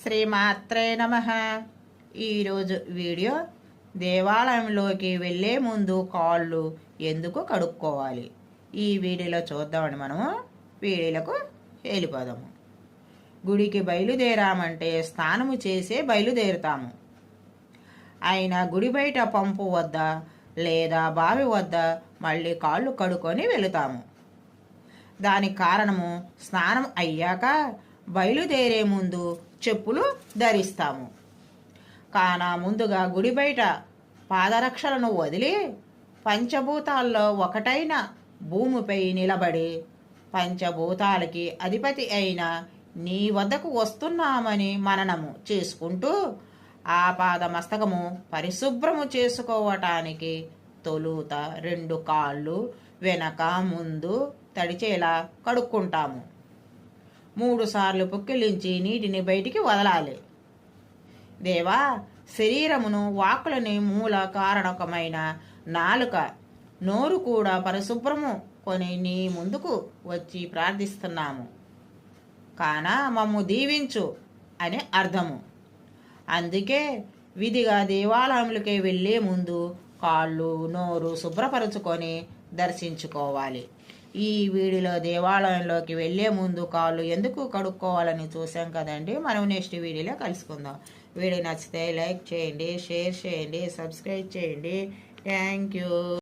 శ్రీమాత్రే నమః. ఈరోజు వీడియో దేవాలయంలోకి వెళ్ళే ముందు కాళ్ళు ఎందుకు కడుక్కోవాలి ఈ వీడియోలో చూద్దామండి. మనము వీడియోలకు వెళ్ళిపోదాము. గుడికి బయలుదేరామంటే స్నానము చేసే బయలుదేరుతాము. అయినా గుడి బయట పంపు వద్ద లేదా బావి వద్ద మళ్ళీ కాళ్ళు కడుక్కొని వెళుతాము. దానికి కారణము స్నానం అయ్యాక బయలుదేరే ముందు చెప్పులు ధరిస్తాము. కాన ముందుగా గుడి బయట పాదరక్షలను వదిలి పంచభూతాల్లో ఒకటైన భూమిపై నిలబడి పంచభూతాలకి అధిపతి అయిన నీ వద్దకు వస్తున్నామని మననము చేసుకుంటూ ఆ పాదమస్తకము పరిశుభ్రము చేసుకోవటానికి తొలుత 2 కాళ్ళు వెనక ముందు తడిచేలా కడుక్కుంటాము. 3 సార్లు పుక్కిలించి నీటిని బయటికి వదలాలి. దేవా, శరీరమును వాక్కులని మూల కారణకమైన నాలుక నోరు కూడా పరిశుభ్రము కొని నీ ముందుకు వచ్చి ప్రార్థిస్తున్నాము. కాన మమ్ము దీవించు అని అర్థము. అందుకే విధిగా దేవాలయంలోకి వెళ్ళే ముందు కాళ్ళు నోరు శుభ్రపరుచుకొని దర్శించుకోవాలి. ఈ వీడియోలో దేవాలయంలోకి వెళ్ళే ముందు కాళ్ళు ఎందుకు కడుక్కోవాలని చూసాం కదండి. మనం నెక్స్ట్ వీడియోలో కలుసుకుందాం. వీడియో నచ్చితే లైక్ చేయండి, షేర్ చేయండి, సబ్స్క్రైబ్ చేయండి. Thank you.